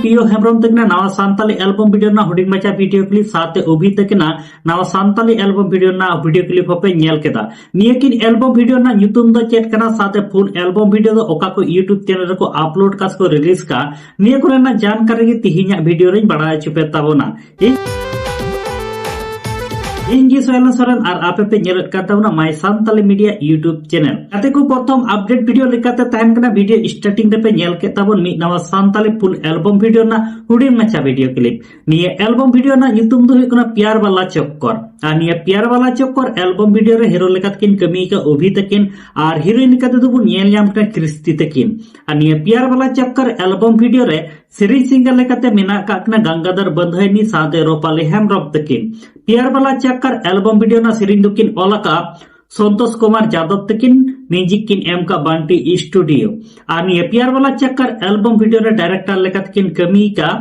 पियो हेम्ब्रम तकना नवा Santali album video ना हुडिंग मचा वीडियो क्लिप साथे ओभी तकना नवा सान्ताली एल्बम वीडियो ना वीडियो क्लिप होपे नेल केदा नियकिन एल्बम वीडियो ना ᱧᱩᱛᱩᱢ ᱫᱚ ᱪᱮᱫ ᱠᱟᱱᱟ ᱥᱟᱶᱛᱮ ᱯᱷᱩᱞ एल्बम वीडियो ᱫᱚ ᱚᱠᱟ ᱠᱚ यूट्यूब चैनल ᱨᱮᱠᱚ अपलोड ᱠᱟᱥ ᱠᱚ रिलीज ᱠᱟ ᱱᱤᱭᱟᱹ ᱠᱚᱨᱮᱱᱟᱜ जानकारी ᱜᱮ ᱛᱤᱦᱤᱧᱟᱜ वीडियो ᱨᱮᱧ ᱵᱟᱲᱟᱭ ᱦᱚᱪᱚ ᱯᱮ ᱛᱟᱵᱚᱱᱟ इंगी सोयलन सोरेन और आपे पे नेलत का ताबना my Santali media YouTube channel आते को प्रथम अपडेट वीडियो लेकाते तहन कना वीडियो स्टार्टिंग रे पे नेल के ताबन मी नवा सान्ताली फुल एल्बम वीडियो ना हुडी मचा वीडियो क्लिप निये एल्बम वीडियो ना ᱧᱩᱛᱩᱢ दो हुई कना प्यार वाला चक्कर आ निये प्यार वाला चक्कर एल्बम वीडियो रे हीरो लेकात किन कमी का ओभी तकिन और हीरोइन काते दो नेल ᱧᱟᱢ का क्रिस्ती तकिन आ निये प्यार वाला चक्कर एल्बम वीडियो रे सिरिंग सिंगर लेकाते मेना काकना गंगाधर बंधयनी साथे रोपाली हेम्ब्रम तकिन प्यार वाला चक्कर एल्बम वीडियो ना सिरिंग दुकिन ओलाका संतोष कुमार यादव तकिन म्यूजिक किन एम का बंटी स्टूडियो और ये प्यार वाला चक्कर एल्बम वीडियो रे डायरेक्टर लेकात किन कमी का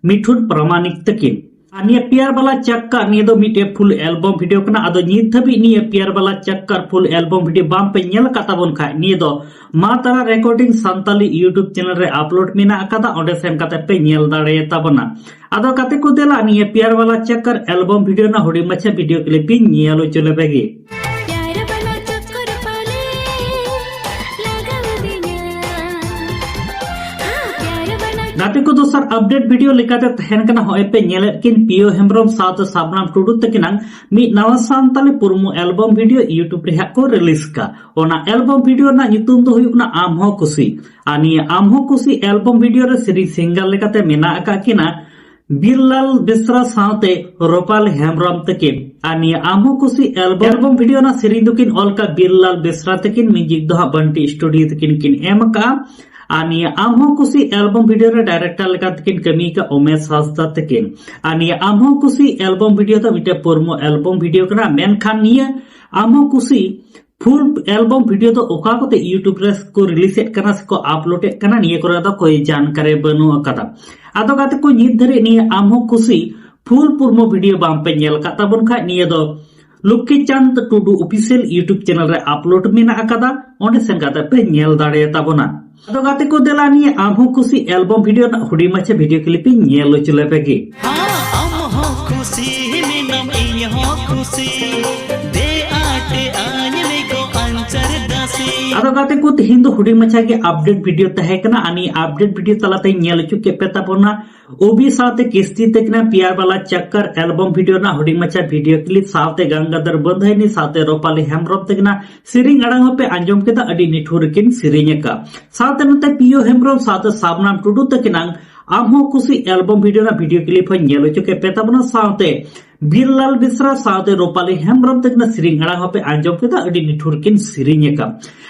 मिठुन प्रमाणिक तकिन निये प्यार वाला चक्कर निये दो मिटे फुल एल्बम वीडियो कना आदो नित धबी निये प्यार वाला चक्कर फुल एल्बम वीडियो बाम पे नेल काता बोन खाय निये दो मा तारा रिकॉर्डिंग सान्ताली यूट्यूब चैनल रे अपलोड मेना अकादा ओंडे सेन काते पे नेल दाड़े ताबना आदो काते को देला निये प्यार वाला चक्कर एल्बम वीडियो ना हुडी मछा वीडियो क्लिप नेलो चले बेगे नाते को दोसर अपडेट वीडियो लेकाते तहन कना होय पे नेले किन पियो हेम्ब्रम साथ साबनाम टुडु तकिनां मी नवा सान्ताली पुरमु एल्बम वीडियो यूट्यूब रे को रिलीज का ओना एल्बम वीडियो ना ᱧᱩᱛᱩᱢ दो हुयुकना आम हो खुशी आनी आम हो खुशी एल्बम वीडियो रे सिरी सिंगर लेकाते मेना आका किना बिरलाल बेसरा साथे रोपाल हेम्ब्रम तकिन आनी आम हो खुशी एल्बम वीडियो ना सिरी दुकिन ऑलका बिरलाल बेसरा तकिन म्यूजिक दो बंटी स्टूडियो तकिन किन एम का आनी आम हो खुशी एल्बम वीडियो रे डायरेक्टर लेका तकिन कमी का उमेश हासदा तकिन आनी आम हो खुशी एल्बम वीडियो तो मिटे पुरमो एल्बम वीडियो कना मेनखान निये आम हो खुशी फुल एल्बम वीडियो तो ओका कोते यूट्यूब रे को रिलीज एट कना को अपलोड एट कना निये करे तो कोई जानकारी बनु अकदा आदो काते को नित धरे निये आम हो खुशी फुल पुरमो वीडियो बाम पे नेल का ताबन खा निये दो लुक्की चंद टुडू ऑफिशियल यूट्यूब चैनल रे अपलोड मेना अकदा ओंडे सेन काते पे नेल दाड़े ताबना आदो गाते को देला निये आम हो खुशी एल्बम वीडियो ना हुडी मचे वीडियो क्लिप नेलो चले पेगे आम हो खुशी मिनम इ हो खुशी दे आटे आने में को अंचर दासी आदो गाते को तिहिन दो हुडी मचा के अपडेट वीडियो तहे कना आनी अपडेट वीडियो तलाते नेल चुके पेता पोना ओबी साथे किस्ती तकना प्यार वाला चक्कर एल्बम वीडियो ना हुडी मचा वीडियो क्लिप साथे गंगाधर बंधयनी साथे रोपाली हेम्ब्रम तकना सिरिंग अड़ंग पे अंजम केदा अडी निठुर किन सिरिंग का साथे नते पियो हेम्ब्रम साथे साबनाम टुडु तकना आम हो खुशी एल्बम वीडियो ना वीडियो क्लिप नेलो चुके पेता पोना साथे बिरलाल बेसरा साथे रोपाली हेम्ब्रम तकना सिरिंग अड़ंग पे अंजम केदा अडी निठुर किन सिरिंग का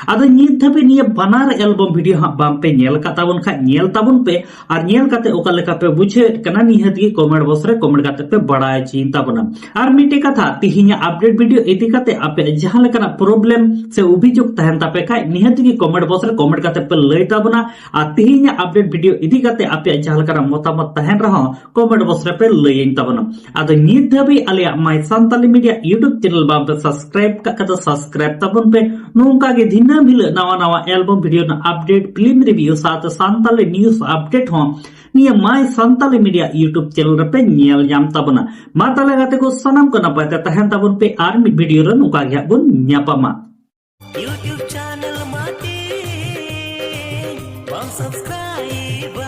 आदो नित धबे निये बनार एल्बम वीडियो हा बाम पे नेल का ताबन खा नेल ताबन पे और नेल काते ओका लेका पे बुझे कना निहत गे कमेंट बॉक्स रे कमेंट काते पे बड़ाय चिन ताबना और मिटे कथा तिहिnya अपडेट वीडियो इति काते आपे जहां लेकना प्रॉब्लम से अभियोग तहन तापे खाय निहत गे कमेंट बॉक्स रे कमेंट काते पे लय ताबना और तिहिnya अपडेट वीडियो इति काते आपे जहां लेकना मतामत तहन रहो कमेंट बॉक्स रे पे लयइन ताबना आदो नित धबे आलिया माय सान्ताली मीडिया यूट्यूब चैनल बाम पे सब्सक्राइब का कता सब्सक्राइब ताबन पे नोंका गे दिना मिले नवा नवा एल्बम वीडियो ना अपडेट फिल्म रिव्यू साथ सान्ताली न्यूज अपडेट हो निये my Santali media YouTube channel रे पे नेल जाम ताबना मा ताले गाते को सनम को नपाय तहन ताबन पे आर मिड वीडियो रे नोका गे बुन न्यापामा यूट्यूब चैनल माटे बम सब्सक्राइब